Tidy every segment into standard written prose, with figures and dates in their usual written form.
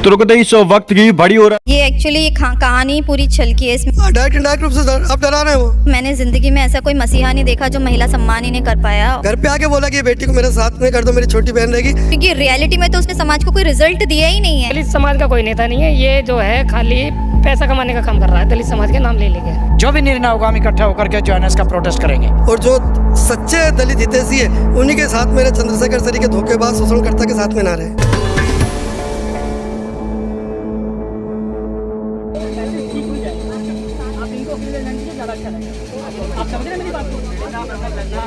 तुरंत इस वक्त की बड़ी हो रहा ये एक्चुअली कहानी पूरी छल की है। इसमें डायरेक्ट रूप से आप डरा रहे हो। मैंने जिंदगी में ऐसा कोई मसीहा नहीं देखा जो महिला सम्मान ही नहीं कर पाया, घर पे आके बोला कि बेटी को मेरे साथ में कर दो, मेरी छोटी बहन रहेगी। क्योंकि रियलिटी में तो उसने समाज को कोई रिजल्ट दिया ही नहीं है। दलित समाज का कोई नेता नहीं है, ये जो है खाली पैसा कमाने का काम कर रहा है। दलित समाज के नाम ले लेंगे। जो भी निर्णय होगा हम इकट्ठा होकर के जो है इसका प्रोटेस्ट करेंगे। और जो सच्चे दलित हितैषी है उन्हीं के साथ मेरे चंद्रशेखर सरी के धोखेबाज शोषणकर्ता के साथ में ना रहे।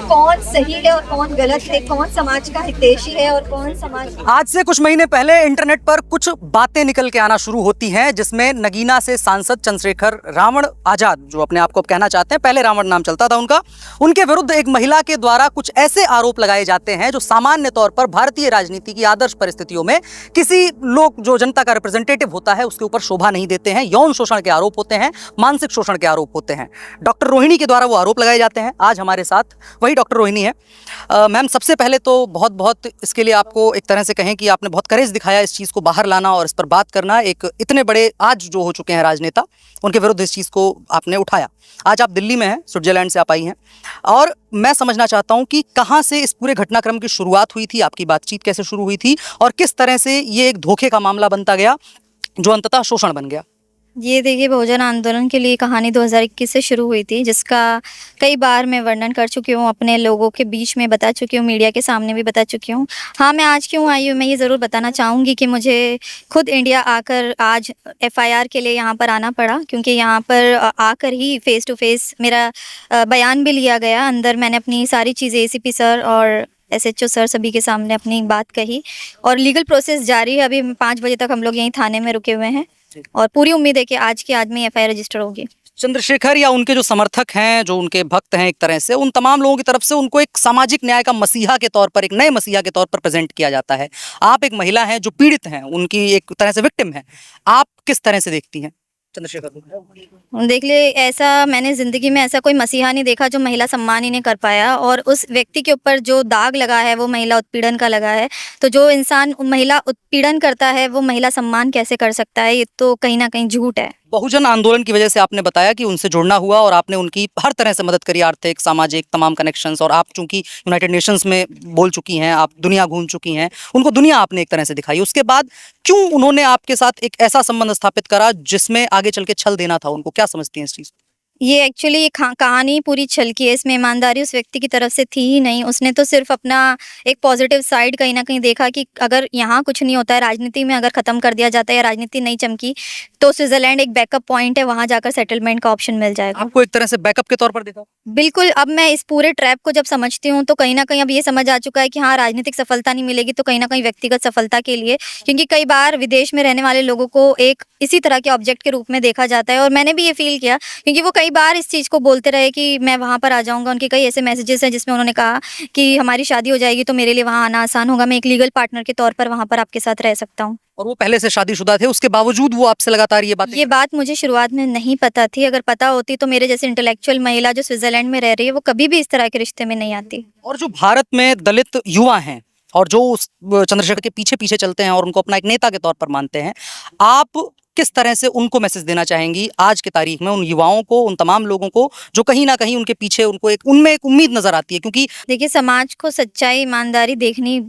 कौन सही है और कौन गलत है, कौन समाज का हितैषी है और कौन समाज। आज से कुछ महीने पहले इंटरनेट पर कुछ बातें निकल के आना शुरू होती हैं, जिसमें नगीना से सांसद चंद्रशेखर रावण आजाद, जो अपने आप को कहना चाहते हैं, पहले रावण नाम चलता था उनका, उनके विरुद्ध एक महिला के द्वारा कुछ ऐसे आरोप लगाए जाते हैं जो सामान्य तौर पर भारतीय राजनीति की आदर्श परिस्थितियों में किसी लोग जो जनता का रिप्रेजेंटेटिव होता है उसके ऊपर शोभा नहीं देते हैं। यौन शोषण के आरोप होते हैं, मानसिक शोषण के आरोप होते हैं। डॉक्टर रोहिणी के द्वारा वो आरोप लगाए जाते हैं। आज हमारे साथ वही डॉक्टर रोहिणी है। मैम, सबसे पहले तो बहुत बहुत इसके लिए आपको एक तरह से कहें कि आपने बहुत करेज दिखाया इस चीज़ को बाहर लाना और इस पर बात करना। एक इतने बड़े आज जो हो चुके हैं राजनेता, उनके विरुद्ध इस चीज़ को आपने उठाया। आज आप दिल्ली में हैं, स्विट्जरलैंड से आप आई हैं, और मैं समझना चाहता हूं कि कहां से इस पूरे घटनाक्रम की शुरुआत हुई थी, आपकी बातचीत कैसे शुरू हुई थी और किस तरह से ये एक धोखे का मामला बनता गया जो अंततः शोषण बन गया। ये देखिए, बहुजन आंदोलन के लिए कहानी 2021 से शुरू हुई थी, जिसका कई बार मैं वर्णन कर चुकी हूँ, अपने लोगों के बीच में बता चुकी हूँ, मीडिया के सामने भी बता चुकी हूँ। हाँ, मैं आज क्यों आई हूँ, मैं ये ज़रूर बताना चाहूँगी कि मुझे खुद इंडिया आकर आज FIR के लिए यहाँ पर आना पड़ा, क्योंकि यहाँ पर आकर ही फेस टू फेस मेरा बयान भी लिया गया। अंदर मैंने अपनी सारी चीज़ें ACP सर और SHO सर सभी के सामने अपनी बात कही और लीगल प्रोसेस जारी है। अभी 5 बजे तक हम लोग यहीं थाने में रुके हुए हैं और पूरी उम्मीद है कि आज के आज में FIR रजिस्टर होगी। चंद्रशेखर या उनके जो समर्थक हैं, जो उनके भक्त हैं, एक तरह से उन तमाम लोगों की तरफ से उनको एक सामाजिक न्याय का मसीहा के तौर पर, एक नए मसीहा के तौर पर प्रेजेंट किया जाता है। आप एक महिला हैं जो पीड़ित हैं, उनकी एक तरह से विक्टिम है। आप किस तरह से देखती हैं चंद्रशेखर को? देख ले, ऐसा मैंने ज़िंदगी में ऐसा कोई मसीहा नहीं देखा जो महिला सम्मान ही नहीं कर पाया, और उस व्यक्ति के ऊपर जो दाग लगा है वो महिला उत्पीड़न का लगा है। तो जो इंसान महिला उत्पीड़न करता है वो महिला सम्मान कैसे कर सकता है? ये तो कहीं ना कहीं झूठ है। बहुजन आंदोलन की वजह से आपने बताया कि उनसे जुड़ना हुआ और आपने उनकी हर तरह से मदद करी, आर्थिक, सामाजिक, तमाम कनेक्शंस, और आप चूंकि यूनाइटेड नेशंस में बोल चुकी हैं, आप दुनिया घूम चुकी हैं, उनको दुनिया आपने एक तरह से दिखाई। उसके बाद क्यों उन्होंने आपके साथ एक ऐसा संबंध स्थापित करा जिसमें आगे चल के छल देना था उनको? क्या समझती हैं इस चीज़? ये एक्चुअली कहानी पूरी छल की है। इसमें ईमानदारी उस व्यक्ति की तरफ से थी ही नहीं। उसने तो सिर्फ अपना एक पॉजिटिव साइड कहीं ना कहीं देखा कि अगर यहाँ कुछ नहीं होता है, राजनीति में अगर ख़त्म कर दिया जाता है या राजनीति नहीं चमकी, तो स्विट्जरलैंड एक बैकअप पॉइंट है, वहाँ जाकर सेटलमेंट का ऑप्शन मिल जाएगा। आपको एक तरह से बैकअप के तौर पर देखा? बिल्कुल। अब मैं इस पूरे ट्रैप को जब समझती हूँ तो कहीं ना कहीं अब ये समझ आ चुका है कि हाँ, राजनीतिक सफलता नहीं मिलेगी तो कहीं ना कहीं व्यक्तिगत सफलता के लिए, क्योंकि कई बार विदेश में रहने वाले लोगों को एक इसी तरह के ऑब्जेक्ट के रूप में देखा जाता है। और मैंने भी ये फील किया, क्योंकि वो कई बार इस चीज़ को बोलते रहे कि मैं वहाँ पर आ जाऊँगा। उनके कई ऐसे मैसेजेस हैं जिसमें उन्होंने कहा कि हमारी शादी हो जाएगी तो मेरे लिए वहाँ आना आसान होगा, मैं एक लीगल पार्टनर के तौर पर वहाँ पर आपके साथ रह सकता हूँ। और वो पहले से शादीशुदा थे, उसके बावजूद वो आपसे लगातार ये बात मुझे शुरुआत में नहीं पता थी। अगर पता होती तो मेरे जैसे इंटेलेक्चुअल महिला जो स्विट्जरलैंड में रह रही है वो कभी भी इस तरह के रिश्ते में नहीं आती। और जो भारत में दलित युवा हैं और जो चंद्रशेखर के पीछे पीछे चलते हैं और उनको अपना एक नेता के तौर पर मानते हैं, आप किस तरह से उनको मैसेज देना चाहेंगी आज की तारीख में, उन युवाओं को, उन तमाम लोगों को जो कहीं ना कहीं उनके पीछे, उनको एक उनमें एक उम्मीद नजर आती है? क्योंकि देखिए, समाज को सच्चाई, ईमानदारी देखनी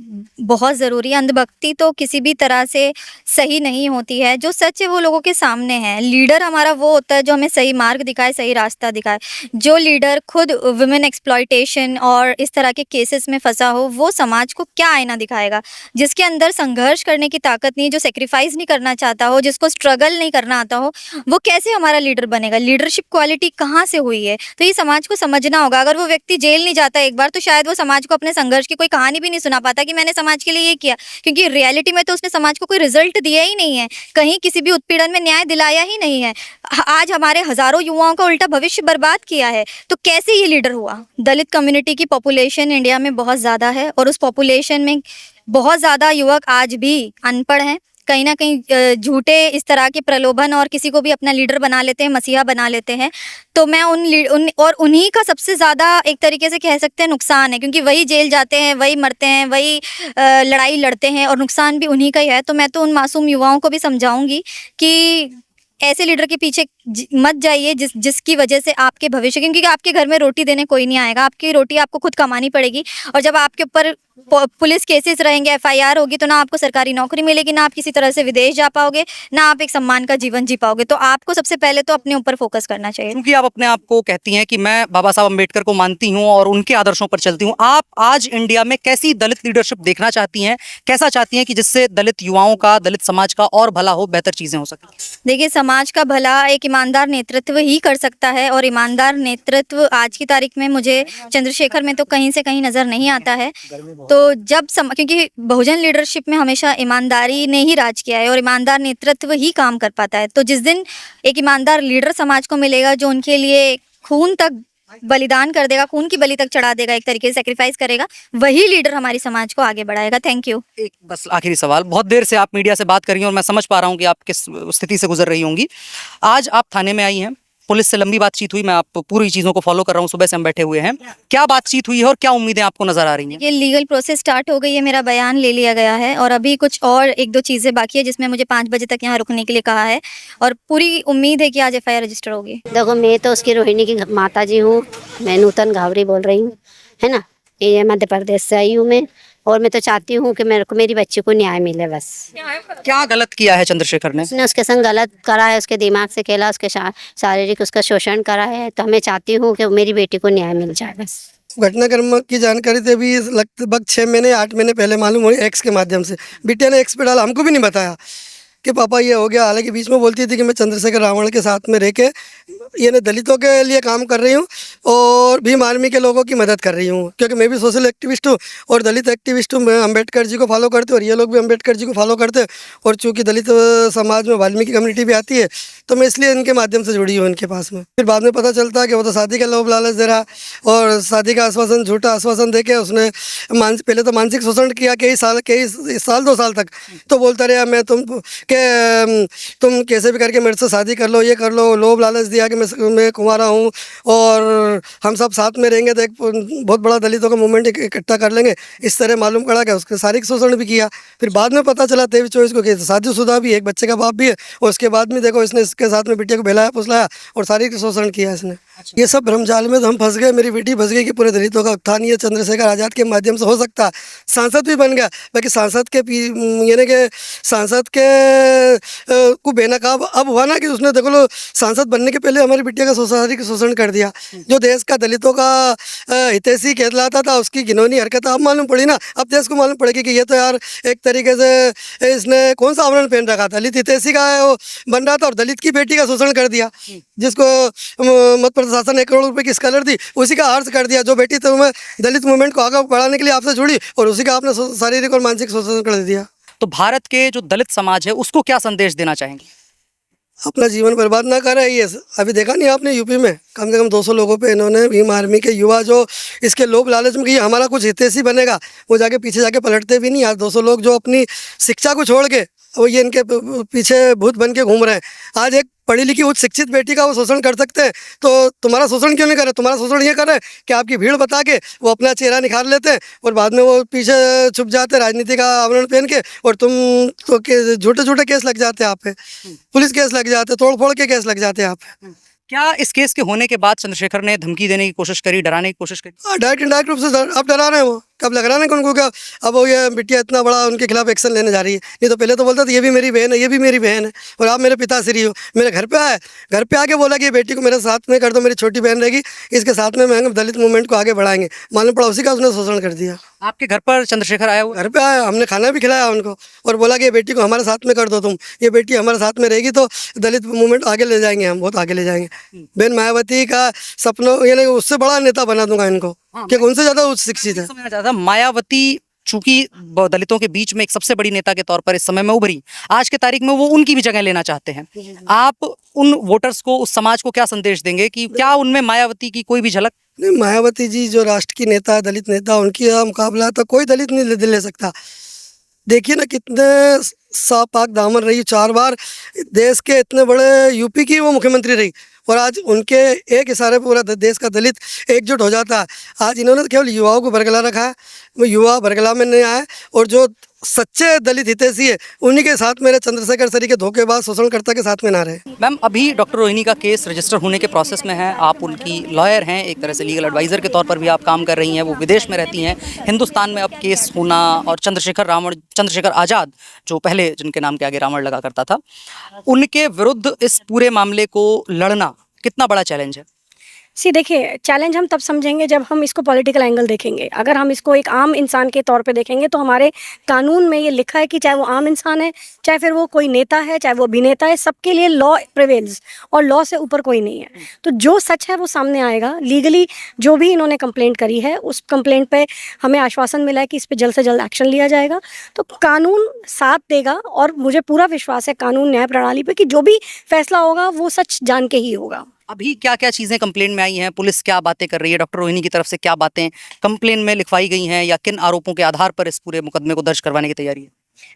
बहुत ज़रूरी है। अंधभक्ति तो किसी भी तरह से सही नहीं होती है। जो सच है वो लोगों के सामने है। लीडर हमारा वो होता है जो हमें सही मार्ग दिखाए, सही रास्ता दिखाए। जो लीडर खुद वुमेन एक्सप्लॉयटेशन और इस तरह के केसेस में फंसा हो, वो समाज को क्या आईना दिखाएगा? जिसके अंदर संघर्ष करने की ताकत नहीं, जो सेक्रीफाइस नहीं करना चाहता हो, जिसको स्ट्रगल नहीं करना आता हो, वो कैसे हमारा लीडर बनेगा? लीडरशिप क्वालिटी कहाँ से हुई है? तो ये समाज को समझना होगा। अगर वो व्यक्ति जेल नहीं जाता एक बार, तो शायद वो समाज को अपने संघर्ष की कोई कहानी भी नहीं सुना पाता कि मैंने समाज के लिए ये किया, क्योंकि रियलिटी में तो उसने समाज को कोई रिजल्ट दिया ही नहीं है, कहीं किसी भी उत्पीड़न में न्याय दिलाया ही नहीं है। आज हमारे हजारों युवाओं का उल्टा भविष्य बर्बाद किया है। तो कैसे ये लीडर हुआ? दलित कम्युनिटी की पॉपुलेशन इंडिया में बहुत ज़्यादा है और उस पॉपुलेशन में बहुत ज़्यादा युवक आज भी अनपढ़ हैं, कहीं ना कहीं झूठे इस तरह के प्रलोभन और किसी को भी अपना लीडर बना लेते हैं, मसीहा बना लेते हैं। तो मैं उन्हीं का सबसे ज़्यादा एक तरीके से कह सकते हैं नुकसान है, क्योंकि वही जेल जाते हैं, वही मरते हैं, वही लड़ाई लड़ते हैं और नुकसान भी उन्हीं का ही है। तो मैं तो उन मासूम युवाओं को भी समझाऊंगी कि ऐसे लीडर के पीछे मत जाइए जिसकी वजह से आपके भविष्य, क्योंकि आपके घर में रोटी देने कोई नहीं आएगा, आपकी रोटी आपको खुद कमानी पड़ेगी। और जब आपके ऊपर पुलिस केसेस रहेंगे, एफआईआर होगी, तो ना आपको सरकारी नौकरी मिलेगी, ना आप किसी तरह से विदेश जा पाओगे, ना आप एक सम्मान का जीवन जी पाओगे। तो आपको सबसे पहले तो अपने ऊपर फोकस करना चाहिए। क्योंकि आप अपने आप को कहती हैं कि मैं बाबा साहब अम्बेडकर को मानती हूं और उनके आदर्शों पर चलती हूं, आप आज इंडिया में कैसी दलित लीडरशिप देखना चाहती हैं, कैसा चाहती हैं कि जिससे दलित युवाओं का, दलित समाज का और भला हो, बेहतर चीजें हो सकें? देखिए, समाज का भला एक ईमानदार नेतृत्व ही कर सकता है, और ईमानदार नेतृत्व आज की तारीख में मुझे चंद्रशेखर में तो कहीं से कहीं नजर नहीं आता है। तो क्योंकि बहुजन लीडरशिप में हमेशा ईमानदारी ने ही राज किया है और ईमानदार नेतृत्व ही काम कर पाता है। तो जिस दिन एक ईमानदार लीडर समाज को मिलेगा जो उनके लिए खून तक बलिदान कर देगा, खून की बलि तक चढ़ा देगा, एक तरीके से सेक्रीफाइस करेगा, वही लीडर हमारी समाज को आगे बढ़ाएगा। Thank you. एक बस आखिरी सवाल, बहुत देर से आप मीडिया से बात कर रही हैं और मैं समझ पा रहा हूं कि आप किस स्थिति से गुजर रही होंगी। आज आप थाने में आई हैं, पुलिस से लंबी बातचीत हुई, मैं आप पूरी चीज़ों को फॉलो कर रहा हूँ, सुबह से हम बैठे हुए हैं। क्या बातचीत हुई है और क्या उम्मीदें आपको नजर आ रही हैं? ये लीगल प्रोसेस स्टार्ट हो गई है, मेरा बयान ले लिया गया है और अभी कुछ और 1-2 चीज़ें बाकी है जिसमें मुझे 5 बजे तक यहाँ रुकने के लिए कहा है और पूरी उम्मीद है कि आज एफआईआर रजिस्टर होगी। देखो, मैं तो उसकी रोहिणी की माता जी हूँ, मैं नूतन घावरी बोल रही हूँ, है ना। ये मध्य प्रदेश से आई हूँ मैं, और मैं तो चाहती हूँ कि मेरे को मेरी बच्ची को न्याय मिले। बस क्या गलत किया है चंद्रशेखर ने? उसने उसके संग गलत करा है, उसके दिमाग से खेला, उसके शारीरिक उसका शोषण करा है। तो मैं चाहती हूँ कि मेरी बेटी को न्याय मिल जाए। बस घटनाक्रम की जानकारी तो अभी लगभग 6 महीने 8 महीने पहले मालूम हुई, एक्स के माध्यम से। बिटिया ने एक्स पे डाला, हमको भी नहीं बताया कि पापा ये हो गया। हालांकि बीच में बोलती थी कि मैं चंद्रशेखर रावण के साथ में रह के ये दलितों के लिए काम कर रही हूँ और भीम आर्मी के लोगों की मदद कर रही हूँ, क्योंकि मैं भी सोशल एक्टिविस्ट हूँ और दलित एक्टिविस्ट हूँ। मैं अम्बेडकर जी को फॉलो करते और ये लोग भी अम्बेडकर जी को फॉलो करते, और चूँकि दलित समाज में वाल्मीकि कम्युनिटी भी आती है तो मैं इसलिए इनके माध्यम से जुड़ी हूँ इनके पास में। फिर बाद में पता चलता है कि वो तो शादी का लोभ लालच दे रहा और शादी का आश्वासन, झूठा आश्वासन देके उसने पहले तो मानसिक शोषण किया कई साल 2 साल तक। तो बोलता रहा मैं तुम कैसे भी करके मेरे से शादी कर लो, ये कर लो, लोभ लालच दिया कि मैं कुंवारा हूँ और हम सब साथ में रहेंगे तो एक बहुत बड़ा दलितों का मूवमेंट इकट्ठा कर लेंगे, इस तरह मालूम पड़ा कि उसके शारीरिक शोषण भी किया। फिर बाद में पता चला 23-24 को कि शादीशुदा भी, एक बच्चे का बाप भी है, और उसके बाद में देखो इसने इसके साथ में बिटिया को बहलाया फुसलाया और शारीरिक शोषण किया इसने। ये सब भ्रमजाल में तो हम फंस गए, मेरी बेटी फंस गई कि पूरे दलितों का उत्थान ये चंद्रशेखर आज़ाद के माध्यम से हो सकता है। सांसद भी बन गया, बाकी सांसद के यानी कि सांसद के को बेनकाब अब हुआ ना कि उसने देखो लो सांसद बनने के पहले हमारी बिटिया का शारीरिक शोषण कर दिया। जो देश का दलितों का हितैषी कहलाता था उसकी घिनौनी हरकत अब मालूम पड़ी ना। अब देश को मालूम पड़ेगी कि ये तो यार एक तरीके से इसने कौन सा आवरण पहन रखा था, दलित हितैषी का वो बन रहा था और दलित की बेटी का शोषण कर दिया। जिसको मध्य प्रशासन ने 1 करोड़ रुपए की स्कॉलर दी उसी का हार्स कर दिया। जो बेटी तो मैं दलित मूवमेंट को आगे बढ़ाने के लिए आपसे जुड़ी और उसी का आपने शारीरिक और मानसिक शोषण कर दिया। तो भारत के जो दलित समाज है उसको क्या संदेश देना चाहेंगे? अपना जीवन बर्बाद ना कर रही है। अभी देखा नहीं आपने यूपी में कम से कम 200 लोगों पे इन्होंने भीम आर्मी के युवा जो इसके लोभ लालच में कि हमारा कुछ हितैषी बनेगा, वो जाके पीछे जाके पलटते भी नहीं। आज 200 लोग जो अपनी शिक्षा को छोड़ के वो ये इनके पीछे भूत बन के घूम रहे हैं। आज एक पढ़ी लिखी उच्च शिक्षित बेटी का वो शोषण कर सकते हैं तो तुम्हारा शोषण क्यों नहीं कर रहे? तुम्हारा शोषण ये कर रहे हैं कि आपकी भीड़ बता के वो अपना चेहरा निखार लेते हैं और बाद में वो पीछे छुप जाते हैं राजनीति का आवरण पहन के, और तुम तो झूठे झूठे केस लग जाते हैं आप पे, पुलिस केस लग जाते, तोड़ फोड़ के केस लग जाते हैं आप पे। क्या इस केस के होने के बाद चंद्रशेखर ने धमकी देने की कोशिश करी, डराने की कोशिश करी? डायरेक्ट इनडायरेक्ट रूप से आप डरा रहे हैं। वो कब लग रहा है ना उनको क्या अब वो ये बिटिया इतना बड़ा उनके खिलाफ एक्शन लेने जा रही है। नहीं तो पहले तो बोलता था ये भी मेरी बहन है, ये भी मेरी बहन है और आप मेरे पिताश्री हो। मेरे घर पे आए, घर पे आके बोला कि ये बेटी को मेरे साथ में कर दो, मेरी छोटी बहन रहेगी, इसके साथ में हम दलित मूवमेंट को आगे बढ़ाएंगे। मालूम पड़ा उसी का उसने शोषण कर दिया। आपके घर पर चंद्रशेखर आया हुआ? घर पे आया, हमने खाना भी खिलाया उनको और बोला कि ये बेटी को हमारे साथ में कर दो, तुम ये बेटी हमारे साथ में रहेगी तो दलित मूवमेंट आगे ले जाएंगे, हम बहुत आगे ले जाएंगे। बहन मायावती का सपनों यानी उससे बड़ा नेता बना दूंगा इनको, कि उनसे ज्यादा उच्च शिक्षित है। मायावती चूंकि दलितों के बीच में एक सबसे बड़ी नेता के तौर पर इस समय में उभरी, आज के तारीख में वो उनकी भी जगह लेना चाहते हैं। आप उन वोटर्स को, उस समाज को क्या संदेश देंगे कि क्या उनमें मायावती की कोई भी झलक? नहीं, मायावती जी जो राष्ट्र की नेता है, दलित नेता, उनकी मुकाबला तो कोई दलित नहीं ले सकता। देखिए ना कितने पाक दामन रही, 4 बार देश के इतने बड़े यूपी की वो मुख्यमंत्री रही, और आज उनके एक इशारे पर पूरा देश का दलित एकजुट हो जाता है। आज इन्होंने तो केवल युवाओं को बरगला रखा है, वो युवा बरगला में नहीं आए, और जो सच्चे दलित हितैषी है उन्हीं के साथ मेरे चंद्रशेखर सर के धोखेबाज शोषणकर्ता के साथ में ना रहे। मैम, अभी डॉक्टर रोहिणी का केस रजिस्टर होने के प्रोसेस में है, आप उनकी लॉयर हैं, एक तरह से लीगल एडवाइज़र के तौर पर भी आप काम कर रही हैं, वो विदेश में रहती हैं, हिंदुस्तान में अब केस होना, और चंद्रशेखर आज़ाद जो पहले जिनके नाम के आगे रावण लगा करता था, उनके विरुद्ध इस पूरे मामले को लड़ना कितना बड़ा चैलेंज है? देखिए, चैलेंज हम तब समझेंगे जब हम इसको पॉलिटिकल एंगल देखेंगे। अगर हम इसको एक आम इंसान के तौर पे देखेंगे तो हमारे कानून में ये लिखा है कि चाहे वो आम इंसान है, चाहे फिर वो कोई नेता है, चाहे वो अभिनेता है, सबके लिए लॉ प्रिवेल्स, और लॉ से ऊपर कोई नहीं है। तो जो सच है वो सामने आएगा। लीगली जो भी इन्होंने कंप्लेंट करी है, उस कंप्लेंट पे हमें आश्वासन मिला है कि इस पर जल्द से जल्द एक्शन लिया जाएगा। तो कानून साथ देगा, और मुझे पूरा विश्वास है कानून न्याय प्रणाली पे कि जो भी फैसला होगा वो सच जान के ही होगा। अभी क्या क्या चीज़ें कंप्लेंट में आई हैं, पुलिस क्या बातें कर रही है, डॉक्टर रोहिणी की तरफ से क्या बातें कंप्लेंट में लिखवाई गई हैं, या किन आरोपों के आधार पर इस पूरे मुकदमे को दर्ज करवाने की तैयारी है?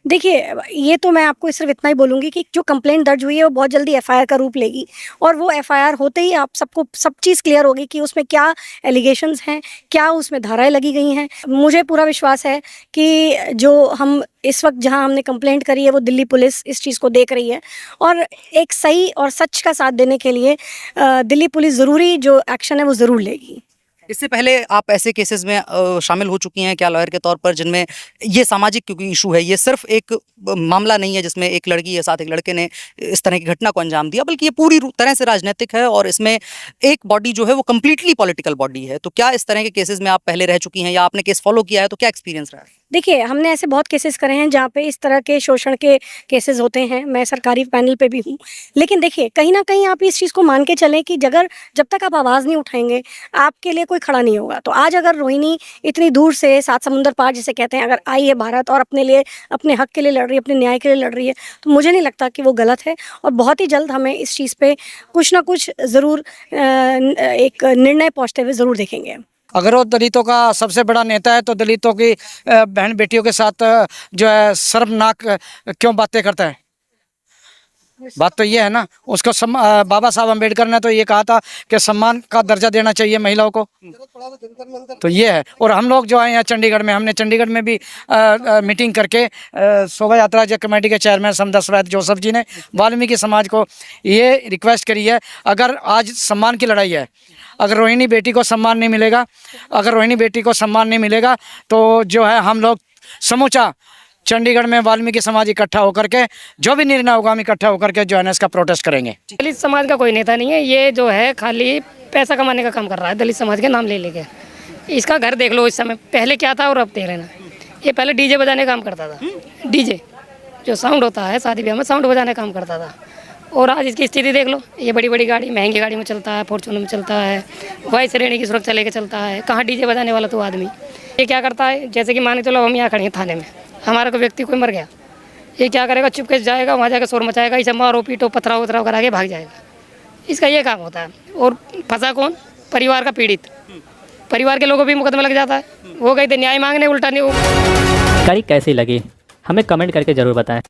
देखिए, ये तो मैं आपको सिर्फ इतना ही बोलूँगी कि जो कंप्लेंट दर्ज हुई है वो बहुत जल्दी एफआईआर का रूप लेगी, और वो एफआईआर होते ही आप सबको सब चीज़ क्लियर होगी कि उसमें क्या एलिगेशंस हैं, क्या उसमें धाराएं लगी गई हैं। मुझे पूरा विश्वास है कि जो हम इस वक्त जहां हमने कंप्लेंट करी है वो दिल्ली पुलिस इस चीज़ को देख रही है, और एक सही और सच का साथ देने के लिए दिल्ली पुलिस ज़रूरी जो एक्शन है वो ज़रूर लेगी। इससे पहले आप ऐसे केसेस में शामिल हो चुकी हैं क्या लॉयर के तौर पर, जिनमें ये सामाजिक क्योंकि इशू है, ये सिर्फ एक मामला नहीं है जिसमें एक लड़की के साथ एक लड़के ने इस तरह की घटना को अंजाम दिया, बल्कि ये पूरी तरह से राजनीतिक है, और इसमें एक बॉडी जो है वो कम्प्लीटली पॉलिटिकल बॉडी है। तो क्या इस तरह के केसेस में आप पहले रह चुकी हैं, या आपने केस फॉलो किया है, तो क्या एक्सपीरियंस रहा है? देखिए, हमने ऐसे बहुत केसेस करे हैं जहाँ पे इस तरह के शोषण के केसेस होते हैं। मैं सरकारी पैनल पे भी हूँ, लेकिन देखिए कहीं ना कहीं आप इस चीज़ को मान के चलें कि जब तक आप आवाज़ नहीं उठाएंगे आपके लिए कोई खड़ा नहीं होगा। तो आज अगर रोहिणी इतनी दूर से 7 समुंदर पार जिसे कहते हैं, अगर आई है भारत और अपने लिए, अपने हक के लिए लड़ रही है, अपने न्याय के लिए लड़ रही है, तो मुझे नहीं लगता कि वो गलत है, और बहुत ही जल्द हमें इस चीज़ पे कुछ ना कुछ ज़रूर एक निर्णय पहुँचते हुए ज़रूर देखेंगे। अगर वो दलितों का सबसे बड़ा नेता है तो दलितों की बहन बेटियों के साथ जो है शर्मनाक क्यों बातें करता है? बात तो ये है ना, उसको बाबा साहब अम्बेडकर ने तो ये कहा था कि सम्मान का दर्जा देना चाहिए महिलाओं को, तो ये है। और हम लोग जो आए हैं चंडीगढ़ में, हमने चंडीगढ़ में भी मीटिंग करके शोभा यात्रा जो कमेटी के चेयरमैन समदस वैद जोसफ जी ने वाल्मीकि समाज को ये रिक्वेस्ट करी है, अगर आज सम्मान की लड़ाई है, अगर रोहिणी बेटी को सम्मान नहीं मिलेगा, तो जो है हम लोग समूचा चंडीगढ़ में वाल्मीकि समाज इकट्ठा होकर के जो भी निर्णय होगा हम इकट्ठा होकर के जो है ना इसका प्रोटेस्ट करेंगे। दलित समाज का कोई नेता नहीं है, ये जो है खाली पैसा कमाने का काम कर रहा है दलित समाज के नाम ले लेके। इसका घर देख लो इस समय, पहले क्या था और अब देख लेना। ये पहले डीजे बजाने का काम करता था, डीजे जो साउंड होता है शादी ब्याह में, साउंड बजाने का काम करता था, और आज इसकी स्थिति देख लो। ये बड़ी बड़ी गाड़ी, महंगी गाड़ी में चलता है, फॉर्च्यूनर में चलता है, वाई श्रेणी की सुरक्षा लेके चलता है। कहाँ डीजे बजाने वाला तो आदमी। ये क्या करता है, जैसे कि मान के चलो हम यहाँ खड़े हैं थाने में, हमारा कोई व्यक्ति कोई मर गया, ये क्या करेगा, चुपके से जाएगा वहाँ जाकर शोर मचाएगा, इसे मारो पीटो पथराव उतराव करा के भाग जाएगा। इसका ये काम होता है। और फंसा कौन? परिवार का पीड़ित, परिवार के लोगों भी मुकदमा लग जाता है। वो कहते न्याय मांगने, उल्टा नहीं। जानकारी कैसी लगी हमें कमेंट करके ज़रूर बताएं।